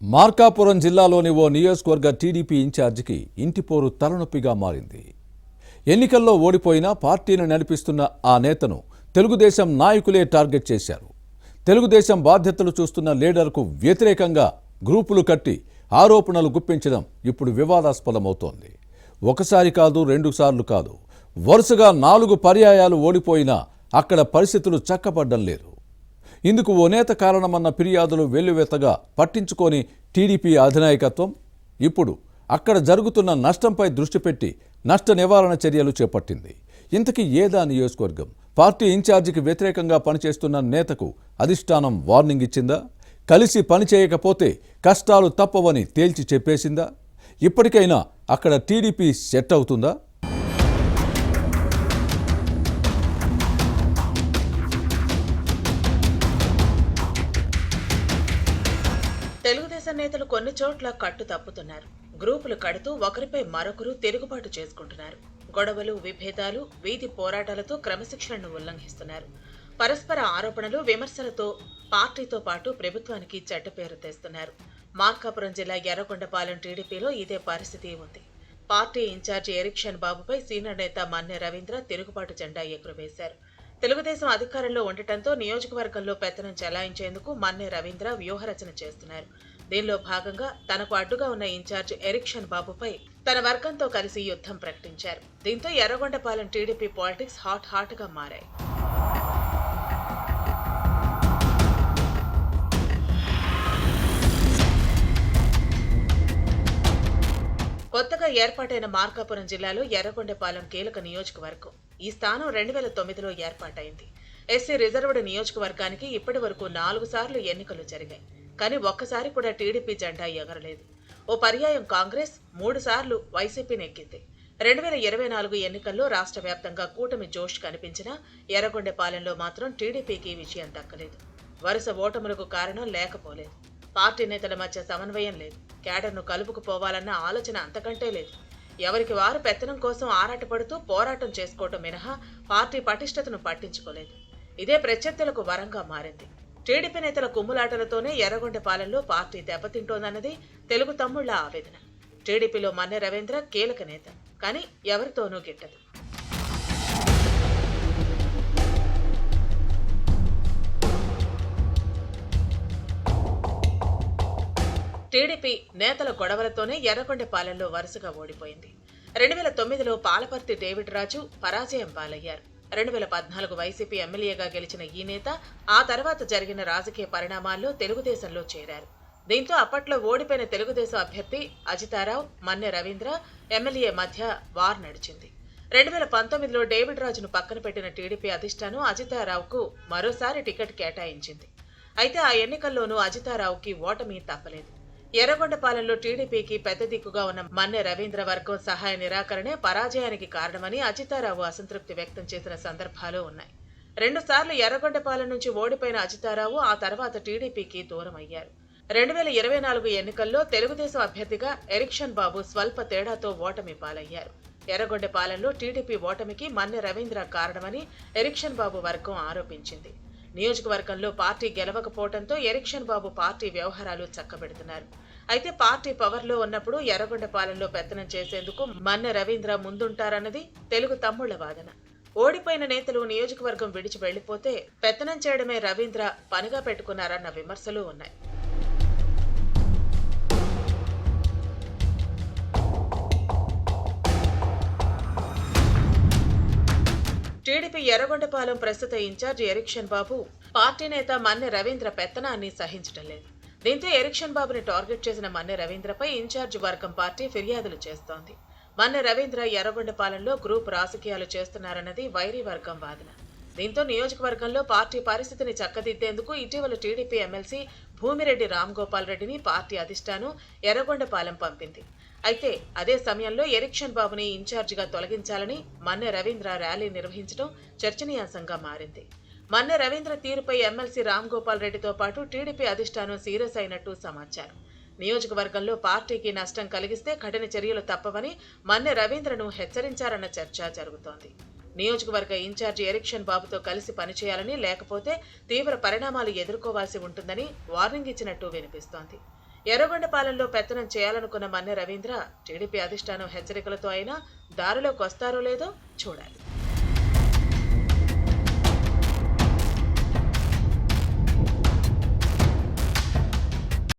మార్కాపురం జిల్లాలోని ఓ నియోజకవర్గ టీడీపీ ఇన్ఛార్జికి ఇంటిపోరు తలనొప్పిగా మారింది. ఎన్నికల్లో ఓడిపోయినా పార్టీని నడిపిస్తున్న ఆ నేతను తెలుగుదేశం నాయకులే టార్గెట్ చేశారు. తెలుగుదేశం బాధ్యతలు చూస్తున్న లీడర్కు వ్యతిరేకంగా గ్రూపులు కట్టి ఆరోపణలు గుప్పించడం ఇప్పుడు వివాదాస్పదమవుతోంది. ఒకసారి కాదు, 2 సార్లు కాదు, వరుసగా 4 పర్యాయాలు ఓడిపోయినా అక్కడ పరిస్థితులు చక్కబడ్డం లేదు. ఇందుకు ఓ నేత కారణమన్న ఫిర్యాదులు వెల్లువెత్తగా పట్టించుకొని టీడీపీ అధినాయకత్వం ఇప్పుడు అక్కడ జరుగుతున్న నష్టంపై దృష్టి పెట్టి నష్ట నివారణ చర్యలు చేపట్టింది. ఇంతకీ ఏదా నియోజకవర్గం? పార్టీ ఇన్ఛార్జికి వ్యతిరేకంగా పనిచేస్తున్న నేతకు అధిష్టానం వార్నింగ్ ఇచ్చిందా? కలిసి పనిచేయకపోతే కష్టాలు తప్పవని తేల్చి చెప్పేసిందా? ఇప్పటికైనా అక్కడ టీడీపీ సెట్ అవుతుందా? తెలుగుదేశం నేతలు కొన్ని చోట్ల కట్టు తప్పుతున్నారు. గ్రూపులు కడుతూ ఒకరిపై మరొకరు తిరుగుబాటు చేసుకుంటున్నారు. గొడవలు, విభేదాలు, వీధి పోరాటాలతో క్రమశిక్షణను ఉల్లంఘిస్తున్నారు. పరస్పర ఆరోపణలు, విమర్శలతో పార్టీతో పాటు ప్రభుత్వానికి చెడ్డ పేరు తెస్తున్నారు. మార్కాపురం జిల్లా ఎర్రగొండపాలెం టీడీపీలో ఇదే పరిస్థితి ఉంది. పార్టీ ఇన్ఛార్జి ఎరిక్షన్ బాబుపై సీనియర్ నేత మన్నె రవీంద్ర తిరుగుబాటు జెండా ఎగురవేశారు. తెలుగుదేశం అధికారంలో ఉండటంతో నియోజకవర్గంలో పెత్తనం చెలాయించేందుకు మన్నె రవీంద్ర వ్యూహరచన చేస్తున్నారు. దీనిలో భాగంగా తనకు అడ్డుగా ఉన్న ఇన్ఛార్జ్ ఎరిక్షన్ బాబుపై తన వర్గంతో కలిసి యుద్ధం ప్రకటించారు. దీంతో ఎర్రగొండపాలెం టీడీపీ పాలిటిక్స్ హాట్ గా మారాయి. కొత్తగా ఏర్పాటైన మార్కాపురం జిల్లాలో ఎర్రగొండపాలెం కీలక నియోజకవర్గం. ఈ స్థానం 2009లో ఏర్పాటైంది. ఎస్సీ రిజర్వ్డ్ నియోజకవర్గానికి ఇప్పటి వరకు 4 సార్లు ఎన్నికలు జరిగాయి. కానీ ఒక్కసారి కూడా టీడీపీ జెండా ఎగరలేదు. ఓ పర్యాయం కాంగ్రెస్, 3 సార్లు వైసీపీ నెగ్గింది. 2024 ఎన్నికల్లో రాష్ట్ర వ్యాప్తంగా కూటమి జోష్ కనిపించినా ఎర్రగొండపాలెంలో మాత్రం టీడీపీకి విజయం దక్కలేదు. వరుస ఓటములకు కారణం లేకపోలేదు. పార్టీ నేతల మధ్య సమన్వయం లేదు. క్యాడర్ను కలుపుకుపోవాలన్న ఆలోచన అంతకంటే లేదు. ఎవరికి వారు పెత్తనం కోసం ఆరాటపడుతూ పోరాటం చేసుకోవటం మినహా పార్టీ పటిష్టతను పట్టించుకోలేదు. ఇదే ప్రత్యర్థులకు వరంగా మారింది. టీడీపీ నేతల కుమ్ములాటలతోనే ఎర్రగొండపాలెంలో పార్టీ దెబ్బతింటోందన్నది తెలుగు తమ్ముళ్ల ఆవేదన. టీడీపీలో మన్నె రవీంద్ర కీలక నేత, కానీ ఎవరితోనూ గిట్టదు. టీడీపీ నేతల గొడవలతోనే ఎర్రగొండపాలెంలో వరుసగా ఓడిపోయింది. 2009లో పాలపర్తి డేవిడ్ రాజు పరాజయం పాలయ్యారు. 2014 వైసీపీ ఎమ్మెల్యేగా గెలిచిన ఈ నేత ఆ తర్వాత జరిగిన రాజకీయ పరిణామాల్లో తెలుగుదేశంలో చేరారు. దీంతో అప్పట్లో ఓడిపోయిన తెలుగుదేశం అభ్యర్థి అజితారావు, మన్నె రవీంద్ర ఎమ్మెల్యే మధ్య వార్ నడిచింది. 2019లో డేవిడ్ రాజును పక్కన పెట్టిన టీడీపీ అధిష్టానం అజితారావుకు మరోసారి టికెట్ కేటాయించింది. అయితే ఆ ఎన్నికల్లోనూ అజితారావుకి ఓటమి తప్పలేదు. ఎర్రగొండపాలెంలో టీడీపీకి పెద్ద దిక్కుగా ఉన్న మన్నె రవీంద్ర వర్గం సహాయ నిరాకరణే పరాజయానికి కారణమని అజితారావు అసంతృప్తి వ్యక్తం చేసిన సందర్భాలు ఉన్నాయి. 2 సార్లు ఎర్రగొండపాలెం నుంచి ఓడిపోయిన అజితారావు ఆ తర్వాత టీడీపీకి దూరం అయ్యారు. 2024 ఎన్నికల్లో తెలుగుదేశం అభ్యర్థిగా ఎరిక్షన్ బాబు స్వల్ప తేడాతో ఓటమి పాలయ్యారు. ఎర్రగొండపాలెంలో టీడీపీ ఓటమికి మన్నె రవీంద్ర కారణమని ఎరిక్షన్ బాబు వర్గం ఆరోపించింది. నియోజకవర్గంలో పార్టీ గెలవకపోవడంతో ఎరిక్షన్ బాబు పార్టీ వ్యవహారాలు చక్కబెడుతున్నారు. అయితే పార్టీ పవర్లో ఉన్నప్పుడు ఎర్రగొండపాలెంలో పెత్తనం చేసేందుకు మన్నె రవీంద్ర ముందుంటారన్నది తెలుగు తమ్ముళ్ల వాదన. ఓడిపోయిన నేతలు నియోజకవర్గం విడిచి వెళ్లిపోతే పెత్తనం చేయడమే రవీంద్ర పనిగా పెట్టుకున్నారన్న విమర్శలు ఉన్నాయి. టీడీపీ ఎర్రగొండపాలెం ప్రస్తుత ఇన్ఛార్జ్ ఎరిక్షన్ బాబు పార్టీ నేత మన్నె రవీంద్ర పెత్తనాన్ని సహించడం లేదు. దీంతో ఎరిక్షన్ బాబుని టార్గెట్ చేసిన మన్నె రవీంద్రపై ఇన్ఛార్జ్ వర్గం పార్టీ ఫిర్యాదులు చేస్తోంది. మన్నె రవీంద్ర ఎర్రగొండపాలెంలో గ్రూప్ రాజకీయాలు చేస్తున్నారన్నది వైరీ వర్గం వాదన. దీంతో నియోజకవర్గంలో పార్టీ పరిస్థితిని చక్కదిద్దేందుకు ఇటీవల టీడీపీ ఎమ్మెల్సీ భూమిరెడ్డి రామ్గోపాల్ రెడ్డిని పార్టీ అధిష్టానం ఎర్రగొండపాలెం పంపింది. అయితే అదే సమయంలో ఎరిక్షన్ బాబుని ఇన్ఛార్జిగా తొలగించాలని మన్నె రవీంద్ర ర్యాలీ నిర్వహించడం చర్చనీయాంశంగా మారింది. మన్నె రవీంద్ర తీరుపై ఎమ్మెల్సీ రామ్గోపాల్ రెడ్డితో పాటు టీడీపీ అధిష్టానం సీరియస్ అయినట్టు సమాచారం. నియోజకవర్గంలో పార్టీకి నష్టం కలిగిస్తే కఠిన చర్యలు తప్పవని మన్నె రవీంద్రను హెచ్చరించారన్న చర్చ జరుగుతోంది. నియోజకవర్గ ఇన్ఛార్జి ఎరిక్షన్ బాబుతో కలిసి పనిచేయాలని, లేకపోతే తీవ్ర పరిణామాలు ఎదుర్కోవాల్సి ఉంటుందని వార్నింగ్ ఇచ్చినట్టు వినిపిస్తోంది. ఎర్రగొండపాలెంలో పెత్తనం చేయాలనుకున్న మన్నె రవీంద్ర టీడీపీ అధిష్టానం హెచ్చరికలతో అయినా దారిలోకి వస్తారో లేదో చూడాలి.